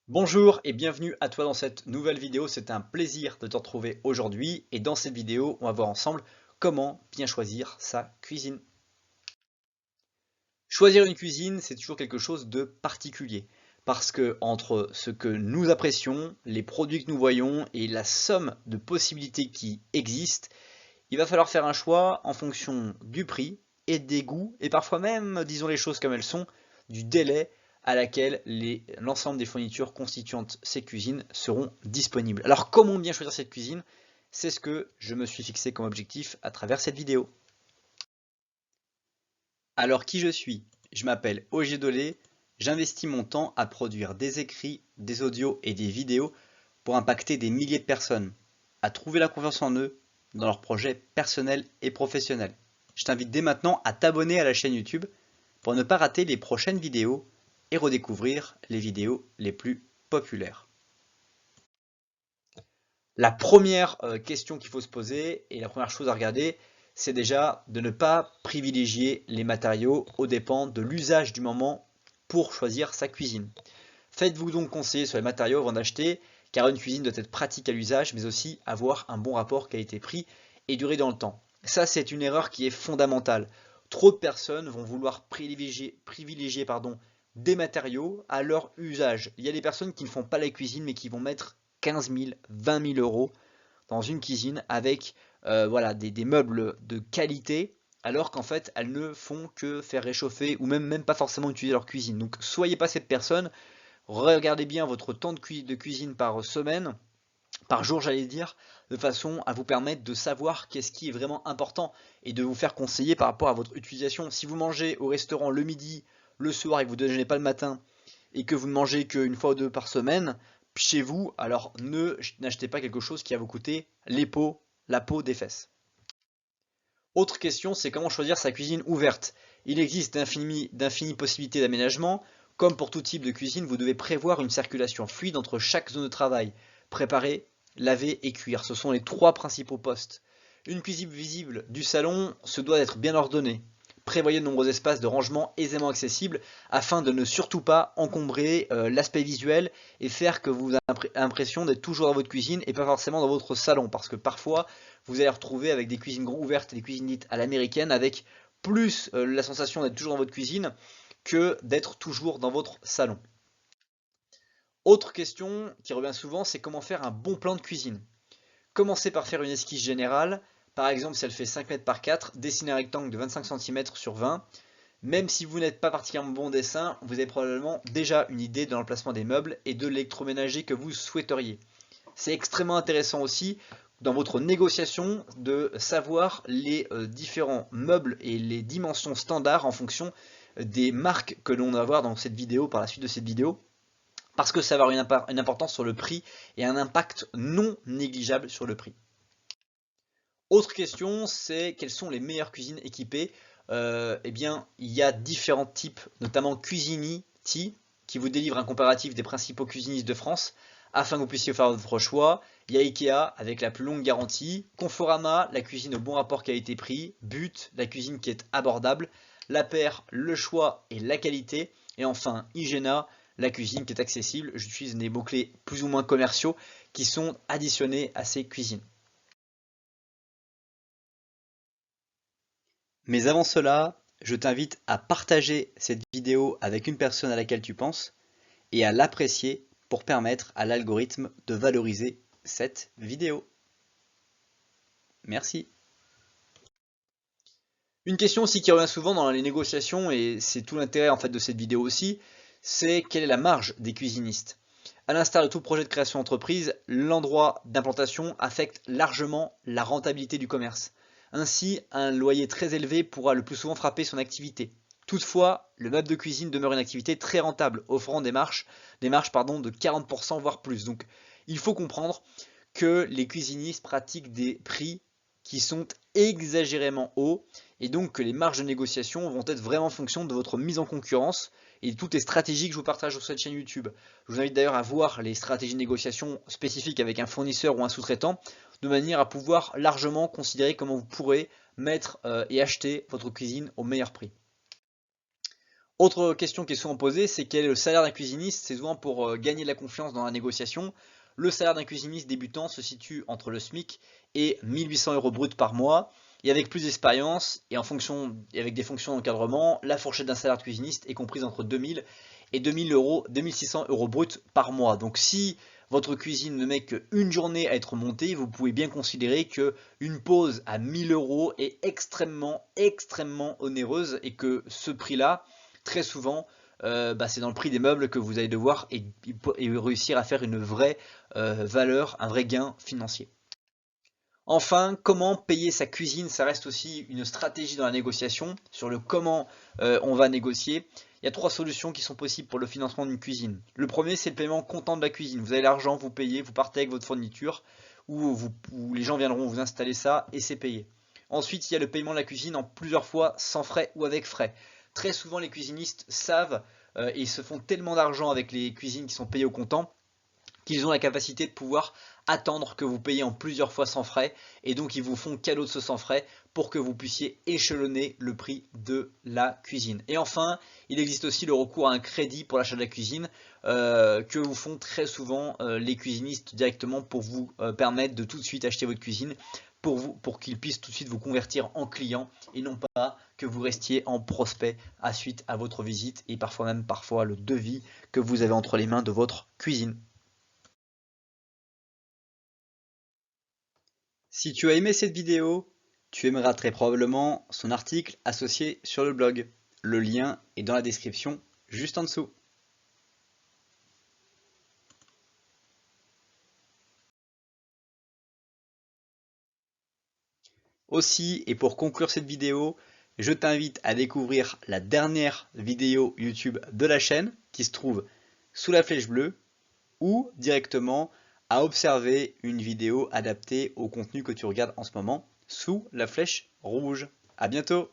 Bonjour et bienvenue à toi dans cette nouvelle vidéo. C'est un plaisir de te retrouver aujourd'hui et dans cette vidéo, on va voir ensemble comment bien choisir sa cuisine. Choisir une cuisine, c'est toujours quelque chose de particulier parce que entre ce que nous apprécions, les produits que nous voyons et la somme de possibilités qui existent, il va falloir faire un choix en fonction du prix et des goûts et parfois même, disons les choses comme elles sont, du délai à laquelle l'ensemble des fournitures constituantes ces cuisines seront disponibles. Alors comment bien choisir cette cuisine? C'est ce que je me suis fixé comme objectif à travers cette vidéo. Alors qui je suis? Je m'appelle Ogier Dolé, j'investis mon temps à produire des écrits, des audios et des vidéos pour impacter des milliers de personnes, à trouver la confiance en eux dans leurs projets personnels et professionnels. Je t'invite dès maintenant à t'abonner à la chaîne YouTube pour ne pas rater les prochaines vidéos et redécouvrir les vidéos les plus populaires. La première question qu'il faut se poser et la première chose à regarder, c'est déjà de ne pas privilégier les matériaux aux dépens de l'usage du moment pour choisir sa cuisine. Faites-vous donc conseiller sur les matériaux avant d'acheter, car une cuisine doit être pratique à l'usage, mais aussi avoir un bon rapport qualité-prix et durer dans le temps. Ça, c'est une erreur qui est fondamentale. Trop de personnes vont vouloir privilégier des matériaux à leur usage. Il y a des personnes qui ne font pas la cuisine, mais qui vont mettre 15 000, 20 000 euros dans une cuisine avec voilà, des meubles de qualité, alors qu'en fait, elles ne font que faire réchauffer ou même pas forcément utiliser leur cuisine. Donc, soyez pas cette personne. Regardez bien votre temps de cuisine par semaine, par jour j'allais dire, de façon à vous permettre de savoir qu'est-ce qui est vraiment important et de vous faire conseiller par rapport à votre utilisation. Si vous mangez au restaurant le midi, le soir et que vous ne déjeunez pas le matin et que vous ne mangez qu'une fois ou deux par semaine chez vous, alors n'achetez pas quelque chose qui va vous coûter la peau des fesses. Autre question, c'est comment choisir sa cuisine ouverte. Il existe d'infinies possibilités d'aménagement. Comme pour tout type de cuisine, vous devez prévoir une circulation fluide entre chaque zone de travail. Préparer, laver et cuire, ce sont les trois principaux postes. Une cuisine visible du salon se doit d'être bien ordonnée. Prévoyez de nombreux espaces de rangement aisément accessibles afin de ne surtout pas encombrer l'aspect visuel et faire que vous avez l'impression d'être toujours dans votre cuisine et pas forcément dans votre salon. Parce que parfois, vous allez retrouver avec des cuisines ouvertes et des cuisines dites à l'américaine avec plus la sensation d'être toujours dans votre cuisine que d'être toujours dans votre salon. Autre question qui revient souvent, c'est comment faire un bon plan de cuisine. Commencez par faire une esquisse générale. Par exemple, si elle fait 5 mètres par 4, dessinez un rectangle de 25 cm sur 20. Même si vous n'êtes pas particulièrement bon en dessin, vous avez probablement déjà une idée de l'emplacement des meubles et de l'électroménager que vous souhaiteriez. C'est extrêmement intéressant aussi dans votre négociation de savoir les différents meubles et les dimensions standards en fonction des marques que l'on va voir dans cette vidéo, par la suite de cette vidéo, parce que ça va avoir une importance sur le prix et un impact non négligeable sur le prix. Autre question, c'est quelles sont les meilleures cuisines équipées? Eh bien, il y a différents types, notamment Cuisinity, qui vous délivre un comparatif des principaux cuisinistes de France, afin que vous puissiez faire votre choix. Il y a Ikea avec la plus longue garantie, Conforama, la cuisine au bon rapport qualité-prix, But, la cuisine qui est abordable, La Paire, le choix et la qualité, et enfin Igena, la cuisine qui est accessible. J'utilise des mots-clés plus ou moins commerciaux qui sont additionnés à ces cuisines. Mais avant cela, je t'invite à partager cette vidéo avec une personne à laquelle tu penses et à l'apprécier pour permettre à l'algorithme de valoriser cette vidéo. Merci. Une question aussi qui revient souvent dans les négociations, et c'est tout l'intérêt en fait de cette vidéo aussi, c'est quelle est la marge des cuisinistes. À l'instar de tout projet de création d'entreprise, l'endroit d'implantation affecte largement la rentabilité du commerce. Ainsi, un loyer très élevé pourra le plus souvent frapper son activité. Toutefois, le meuble de cuisine demeure une activité très rentable, offrant des marges de 40% voire plus. Donc, il faut comprendre que les cuisinistes pratiquent des prix qui sont exagérément hauts et donc que les marges de négociation vont être vraiment en fonction de votre mise en concurrence et de toutes les stratégies que je vous partage sur cette chaîne YouTube. Je vous invite d'ailleurs à voir les stratégies de négociation spécifiques avec un fournisseur ou un sous-traitant de manière à pouvoir largement considérer comment vous pourrez mettre et acheter votre cuisine au meilleur prix. Autre question qui est souvent posée, c'est quel est le salaire d'un cuisiniste? C'est souvent pour gagner de la confiance dans la négociation. Le salaire d'un cuisiniste débutant se situe entre le SMIC et 1800 euros brut par mois. Et avec plus d'expérience et avec des fonctions d'encadrement, la fourchette d'un salaire de cuisiniste est comprise entre 2000 et 2600 euros brut par mois. Donc si votre cuisine ne met qu'une journée à être montée, vous pouvez bien considérer que une pause à 1000 euros est extrêmement onéreuse et que ce prix-là, très souvent, c'est dans le prix des meubles que vous allez devoir et réussir à faire une vraie valeur, un vrai gain financier. Enfin, comment payer sa cuisine, ça reste aussi une stratégie dans la négociation. Sur le comment on va négocier, il y a trois solutions qui sont possibles pour le financement d'une cuisine. Le premier, c'est le paiement comptant de la cuisine. Vous avez l'argent, vous payez, vous partez avec votre fourniture, ou les gens viendront vous installer ça et c'est payé. Ensuite, il y a le paiement de la cuisine en plusieurs fois sans frais ou avec frais. Très souvent, les cuisinistes savent et se font tellement d'argent avec les cuisines qui sont payées au comptant qu'ils ont la capacité de pouvoir attendre que vous payiez en plusieurs fois sans frais et donc ils vous font cadeau de ce sans frais pour que vous puissiez échelonner le prix de la cuisine. Et enfin, il existe aussi le recours à un crédit pour l'achat de la cuisine que vous font très souvent les cuisinistes directement pour vous permettre de tout de suite acheter votre cuisine pour qu'ils puissent tout de suite vous convertir en client et non pas que vous restiez en prospect à suite à votre visite et parfois le devis que vous avez entre les mains de votre cuisine. Si tu as aimé cette vidéo, tu aimeras très probablement son article associé sur le blog. Le lien est dans la description juste en dessous. Aussi, et pour conclure cette vidéo, je t'invite à découvrir la dernière vidéo YouTube de la chaîne qui se trouve sous la flèche bleue ou directement à observer une vidéo adaptée au contenu que tu regardes en ce moment sous la flèche rouge. À bientôt!